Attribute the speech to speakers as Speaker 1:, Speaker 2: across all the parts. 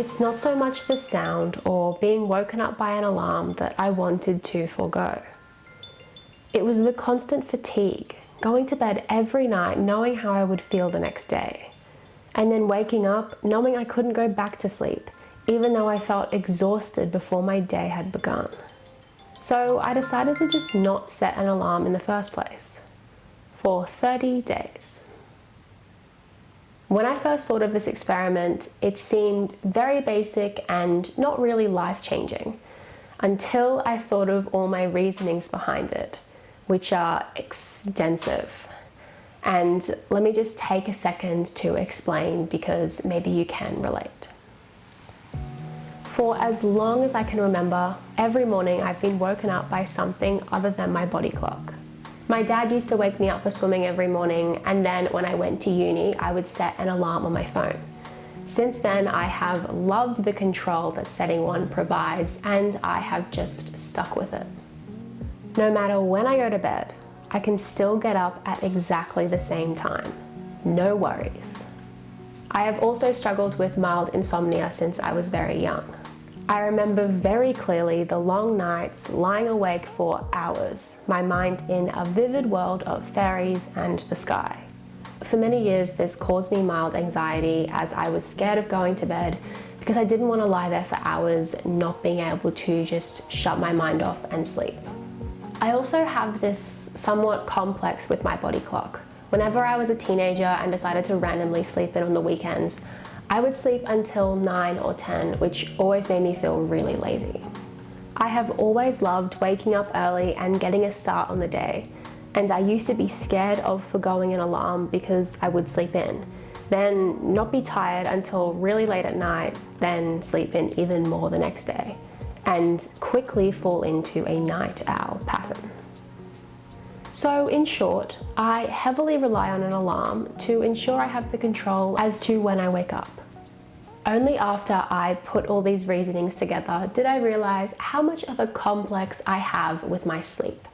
Speaker 1: It's not so much the sound or being woken up by an alarm that I wanted to forego. It was the constant fatigue, going to bed every night knowing how I would feel the next day, and then waking up knowing I couldn't go back to sleep, even though I felt exhausted before my day had begun. So I decided to just not set an alarm in the first place, for 30 days. When I first thought of this experiment, it seemed very basic and not really life-changing, until I thought of all my reasonings behind it, which are extensive. And let me just take a second to explain, because maybe you can relate. For as long as I can remember, every morning I've been woken up by something other than my body clock. My dad used to wake me up for swimming every morning, and then when I went to uni, I would set an alarm on my phone. Since then, I have loved the control that setting one provides, and I have just stuck with it. No matter when I go to bed, I can still get up at exactly the same time. No worries. I have also struggled with mild insomnia since I was very young. I remember very clearly the long nights lying awake for hours, my mind in a vivid world of fairies and the sky. For many years, this caused me mild anxiety as I was scared of going to bed because I didn't want to lie there for hours, not being able to just shut my mind off and sleep. I also have this somewhat complex with my body clock. Whenever I was a teenager and decided to randomly sleep in on the weekends, I would sleep until 9 or 10, which always made me feel really lazy. I have always loved waking up early and getting a start on the day, and I used to be scared of forgoing an alarm because I would sleep in, then not be tired until really late at night, then sleep in even more the next day, and quickly fall into a night owl pattern. So in short, I heavily rely on an alarm to ensure I have the control as to when I wake up. Only after I put all these reasonings together did I realize how much of a complex I have with my sleep.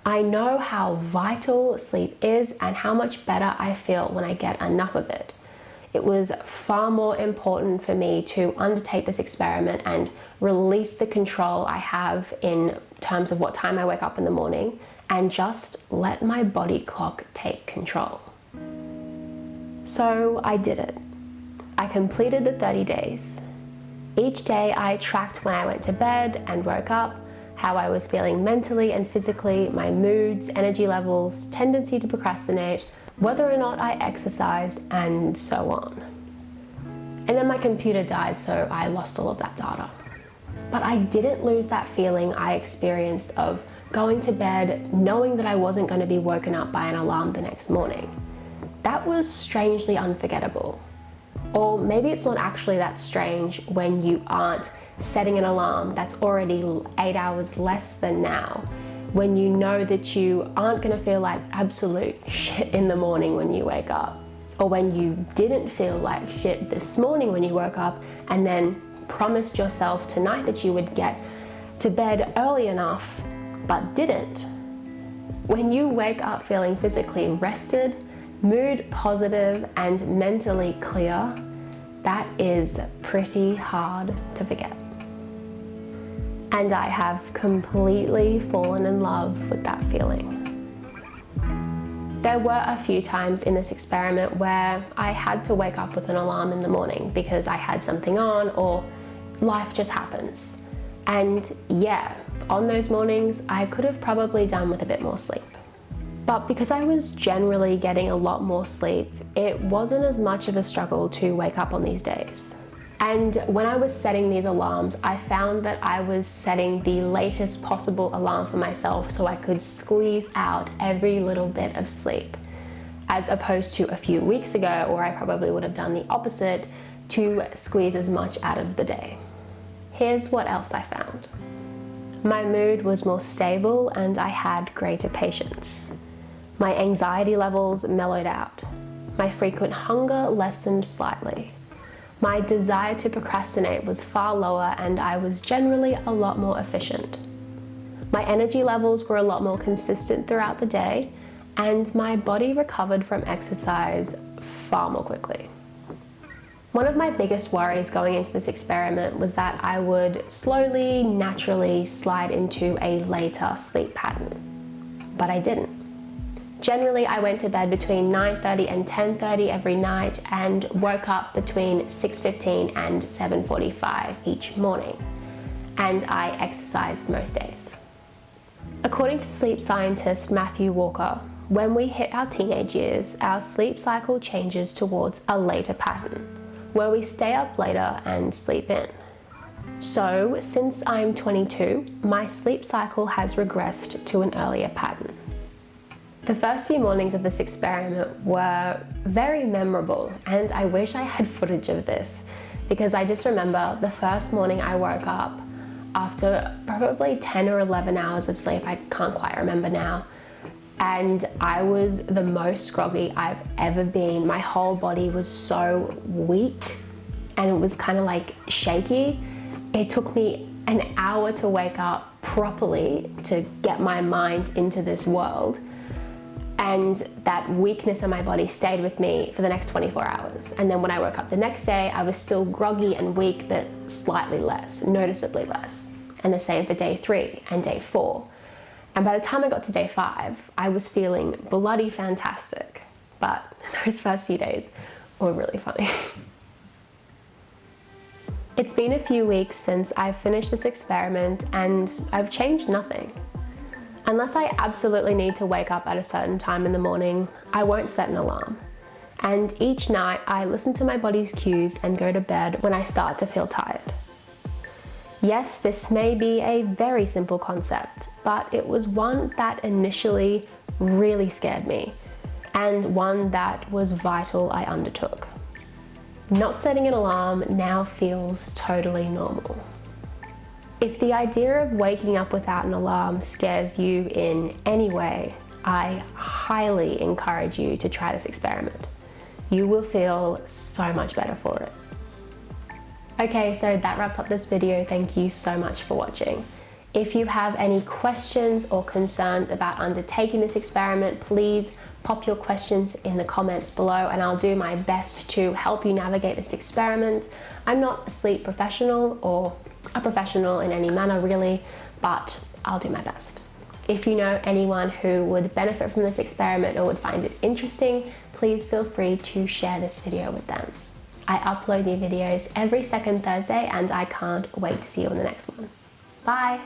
Speaker 1: I know how vital sleep is and how much better I feel when I get enough of it. It was far more important for me to undertake this experiment and release the control I have in terms of what time I wake up in the morning and just let my body clock take control. So I did it. I completed the 30 days. Each day I tracked when I went to bed and woke up, how I was feeling mentally and physically, my moods, energy levels, tendency to procrastinate, whether or not I exercised, and so on. And then my computer died, so I lost all of that data. But I didn't lose that feeling I experienced of going to bed knowing that I wasn't going to be woken up by an alarm the next morning. That was strangely unforgettable. Or maybe it's not actually that strange when you aren't setting an alarm that's already 8 hours less than now, when you know that you aren't going to feel like absolute shit in the morning when you wake up, or when you didn't feel like shit this morning when you woke up and then promised yourself tonight that you would get to bed early enough but didn't. When you wake up feeling physically rested, mood positive, and mentally clear, that is pretty hard to forget. And I have completely fallen in love with that feeling. There were a few times in this experiment where I had to wake up with an alarm in the morning because I had something on or life just happens. And yeah, on those mornings, I could have probably done with a bit more sleep. But because I was generally getting a lot more sleep, it wasn't as much of a struggle to wake up on these days. And when I was setting these alarms, I found that I was setting the latest possible alarm for myself so I could squeeze out every little bit of sleep, as opposed to a few weeks ago where I probably would have done the opposite to squeeze as much out of the day. Here's what else I found. My mood was more stable and I had greater patience. My anxiety levels mellowed out. My frequent hunger lessened slightly. My desire to procrastinate was far lower and I was generally a lot more efficient. My energy levels were a lot more consistent throughout the day and my body recovered from exercise far more quickly. One of my biggest worries going into this experiment was that I would slowly, naturally slide into a later sleep pattern, but I didn't. Generally, I went to bed between 9:30 and 10:30 every night and woke up between 6:15 and 7:45 each morning, and I exercised most days. According to sleep scientist Matthew Walker, when we hit our teenage years, our sleep cycle changes towards a later pattern, where we stay up later and sleep in. So, since I'm 22, my sleep cycle has regressed to an earlier pattern. The first few mornings of this experiment were very memorable, and I wish I had footage of this, because I just remember the first morning I woke up after probably 10 or 11 hours of sleep, I can't quite remember now, and I was the most groggy I've ever been. My whole body was so weak and it was kind of like shaky. It took me an hour to wake up properly to get my mind into this world, and that weakness in my body stayed with me for the next 24 hours. And then when I woke up the next day, I was still groggy and weak, but slightly less, noticeably less. And the same for day 3 and day 4. And by the time I got to day 5, I was feeling bloody fantastic. But those first few days were really funny. It's been a few weeks since I've finished this experiment, and I've changed nothing. Unless I absolutely need to wake up at a certain time in the morning, I won't set an alarm. And each night I listen to my body's cues and go to bed when I start to feel tired. Yes, this may be a very simple concept, but it was one that initially really scared me, and one that was vital I undertook. Not setting an alarm now feels totally normal. If the idea of waking up without an alarm scares you in any way, I highly encourage you to try this experiment. You will feel so much better for it. Okay, so that wraps up this video. Thank you so much for watching. If you have any questions or concerns about undertaking this experiment, please pop your questions in the comments below and I'll do my best to help you navigate this experiment. I'm not a sleep professional or a professional in any manner really, but I'll do my best. If you know anyone who would benefit from this experiment or would find it interesting, please feel free to share this video with them. I upload new videos every second Thursday and I can't wait to see you on the next one. Bye!